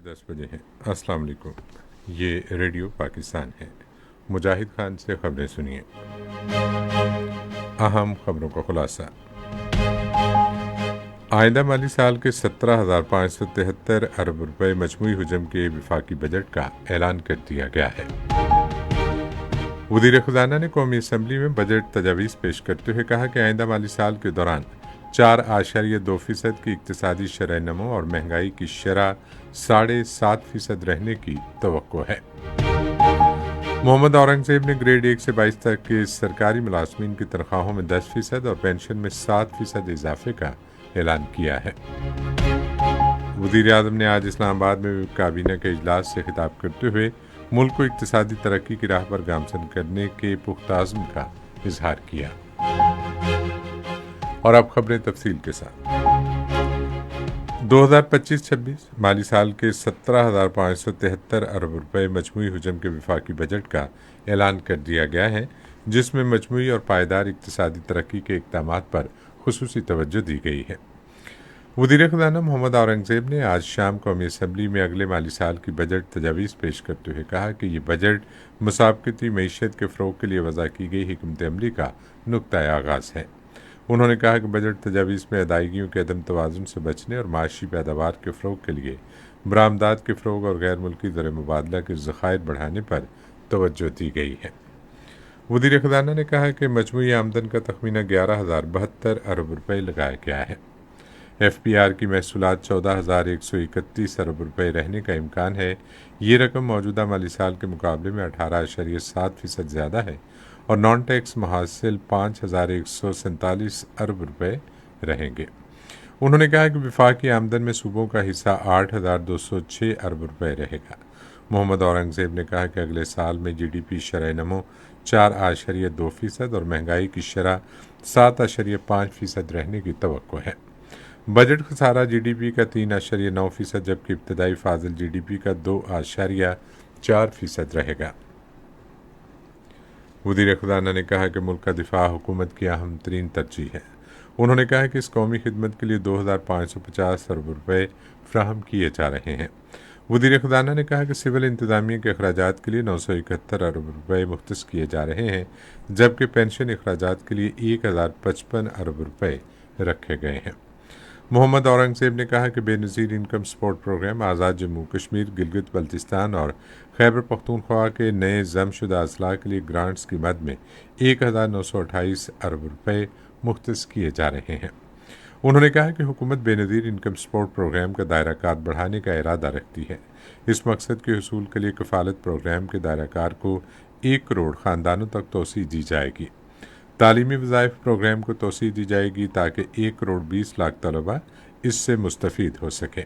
10 बजे हैं। अस्सलाम वालेकुम। ये रेडियो पाकिस्तान है। मुजाहिद खान से खबरें सुनिए। अहम खबरों का खुलासा। आइंदा माली साल के 17,573 अरब रुपए मजमूई हुजम के वफाकी बजट का ऐलान कर दिया गया है। वज़ीर ख़ज़ाना ने कौमी असम्बली में बजट तजावीज़ पेश करते हुए कहा कि आइंदा माली साल के दौरान 4.2% की इक्तिसादी शरह नमो और महंगाई की शरह 7.5% रहने की तवक्को है। मोहम्मद औरंगजेब ने ग्रेड 1 से 22 तक के सरकारी मुलाजमीन की तनख्वाहों में 10% और पेंशन में 7% इजाफे का ऐलान किया है। वज़ीर आज़म ने आज इस्लामाबाद में काबीना के इजलास से खिताब करते हुए मुल्क को इक्तिसादी तरक्की की राह पर गामजन करने के पुख्ता अज़्म का इजहार किया। और अब खबरें तफसील के साथ। 2025-26 माली साल के 17,573 अरब रुपए मजमूई हुजम के वफाकी बजट का ऐलान कर दिया गया है, जिसमें मजमूई और पायदार इक्तिसादी तरक्की के इक़दामात पर खुसूसी तवज्जो दी गई है। वज़ीर ख़ज़ाना मोहम्मद औरंगजेब ने आज शाम कौमी असम्बली में अगले माली साल की बजट तजावीज़ पेश करते हुए कहा कि ये बजट मुसाबकती मईशत के फ़रोग़ के लिए वज़ा की गई हिकमत अमली का नुक्ता आगाज़ है। उन्होंने कहा कि बजट तजावीज़ में अदायगियों के अदम तवाज़ुन से बचने और माशी पैदावार के फ़रोग़ के लिए बरामदात के फ़रोग़ और गैर मुल्की ज़र मुबादला के ज़खायर बढ़ाने पर तवज्जो दी गई है। वज़ीर ख़ज़ाना ने कहा कि मजमूई आमदन का तखमीना 11,072 अरब रुपये लगाया गया है। FPR की महसूलात 14,131 अरब रुपये रहने का इम्कान है। ये रकम मौजूदा माली साल के मुकाबले में 18.7% ज़्यादा है और नॉन टैक्स महासिल 5,147 अरब रुपये रहेंगे। उन्होंने कहा कि वफाकी आमदन में सूबों का हिस्सा 8,206 अरब रुपये रहेगा। मोहम्मद औरंगजेब ने कहा कि अगले साल में GDP शरह नमो 4.2% और महंगाई की शरह 7.5% रहने की तवक्को है। बजट खसारा GDP का 3.9% जबकि इब्तदाई फाजिल GDP का 2.4% रहेगा। वज़ीर ख़ज़ाना ने कहा कि मुल्क का दिफा हुकूमत की अहम तरीन तरजीह है। उन्होंने कहा कि इस कौमी खिदमत के लिए 2,550 अरब रुपये फ्राहम किए जा रहे हैं। वज़ीर ख़ज़ाना ने कहा कि सिविल इंतज़ामिया के अखराजात के लिए 971 अरब रुपये मुख्तस किए जा रहे हैं, जबकि पेंशन अखराजात के लिए 1,055 अरब रुपये रखे गए हैं। मोहम्मद औरंगजेब ने कहा कि बेनज़ीर इनकम सपोर्ट प्रोग्राम आज़ाद जम्मू कश्मीर, गिलगित बल्तिस्तान और खैबर पख्तूनख्वा के नए जमशुदा अजला के लिए ग्रांट्स की मद में 1,928 अरब रुपये मुख्तस किए जा रहे हैं। उन्होंने कहा कि हुकूमत बेनज़ीर इनकम सपोर्ट प्रोग्राम का दायरा कार बढ़ाने का इरादा रखती है। इस मकसद के हसूल के लिए कफ़ालत प्रोग्राम के दायरा कार को 1 करोड़ ख़ानदानों तक तोसी दी जाएगी। तालीमी वज़ाइफ प्रोग्राम को तोसी दी जाएगी ताकि 1 करोड़ 20 लाख तलबा इससे मुस्तफ़ीद हो सकें।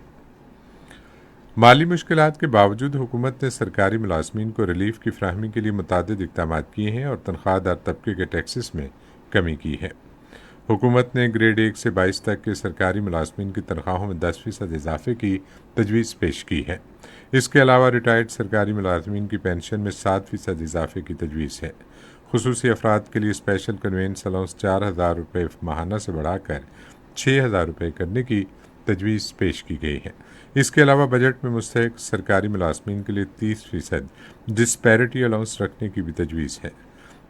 माली मुश्किलात के बावजूद हुकूमत ने सरकारी मुलाजमीन को रिलीफ की फ्राहमी के लिए मुतादिद इक़दामात किए हैं और तनख्वाहदार तबके के टैक्सेस में कमी की है। हुकूमत ने ग्रेड 1 से 22 तक के सरकारी मुलाजमीन की तनख्वाहों में 10% इजाफे की तजवीज़ पेश की है। इसके अलावा रिटायर्ड सरकारी मुलाजमीन की पेंशन में 7% इजाफे की तजवीज़ है। खुसूसी अफराद के लिए स्पेशल कन्वेंस अलाउंस 4,000 रुपये माहाना से बढ़ाकर 6,000 रुपये करने की तजवीज़ पेश की गई है। इसके अलावा बजट में मुस्तहिक सरकारी मुलाजमीन के लिए 30% डिस्पैरिटी अलाउंस रखने की भी तजवीज़ है।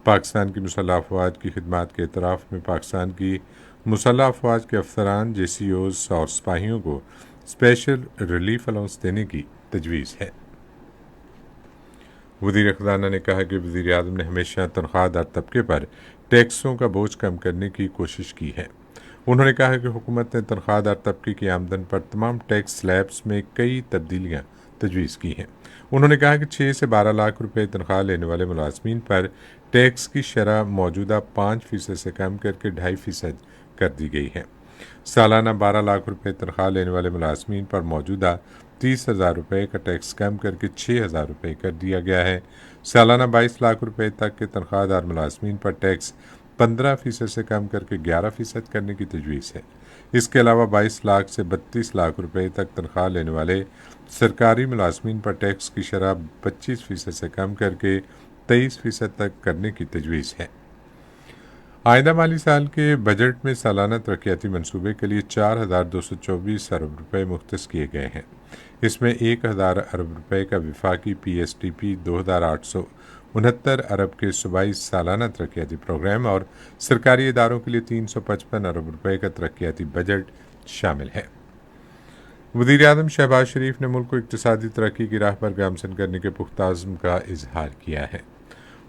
पाकिस्तान की मुसल्लह अफवाज की खिदमात के एतराफ़ में पाकिस्तान की मुसल्लह अफवाज के अफसरान, JCOs और सिपाहियों को स्पेशल रिलीफ अलाउंस देने की तजवीज़ है। वज़ीर ख़ज़ाना ने कहा कि वज़ीर आज़म ने हमेशा तनख्वाहदार तबके पर टैक्सों का बोझ कम करने की कोशिश की है। उन्होंने कहा कि हुकूमत ने तनख्वाहदार तबके की आमदन पर तमाम टैक्स स्लैब्स में कई तब्दीलियाँ तजवीज़ की हैं। उन्होंने कहा कि 6 से 12 लाख रुपये तनख्वाह लेने वाले मुलाजमीन पर टैक्स की शरह मौजूदा 5% से कम करके 2.5% कर दी गई है। सालाना 12 लाख रुपये तनख्वाह लेने वाले मुलाजमीन पर मौजूदा 30,000 रुपये का टैक्स कम करके 6,000 रुपये कर दिया गया है। सालाना 22 लाख रुपये तक के तनख्वाहदार मुलाजमीन पर टैक्स 15% से कम करके 11% करने की तजवीज़ है। इसके अलावा 22 लाख से 32 लाख रुपये तक तनख्वाह लेने वाले सरकारी मुलाजमीन पर टैक्स की शरह 25% से कम करके 23% तक करने की तजवीज़ है। आइंदा माली साल के बजट में सालाना तरक्याती मनसूबे के लिए 4,224 अरब रुपये मुख्तस किए गए हैं। اس میں 1000 ارب روپے کا وفاقی PSTP 2869 ارب کے صوبائی سالانہ ترقیاتی پروگرام اور سرکاری اداروں کے لیے 355 ارب روپے کا ترقیاتی بجٹ شامل ہے۔ وزیر اعظم شہباز شریف نے ملک کو اقتصادی ترقی کی راہ پر گامزن کرنے کے پختہ عزم کا اظہار کیا ہے۔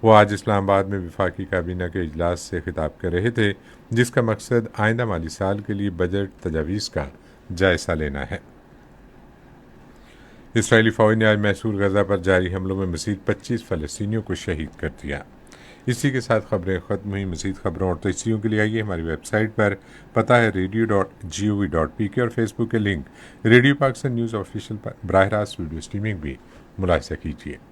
وہ آج اسلام آباد میں وفاقی کابینہ کے اجلاس سے خطاب کر رہے تھے، جس کا مقصد آئندہ مالی سال کے لیے بجٹ تجاویز کا جائزہ لینا ہے۔ اسرائیلی فوج نے آج محصور غزہ پر جاری حملوں میں مزید 25 فلسطینیوں کو شہید کر دیا۔ اسی کے ساتھ خبریں ختم ہوئی۔ مزید خبروں اور تجزیوں کے لیے آئیے ہماری ویب سائٹ پر، پتہ ہے radio.gov.pk، اور فیس بک کے link radio Pakistan news official پر براہ راست ویڈیو اسٹریمنگ بھی ملاحظہ کیجیے۔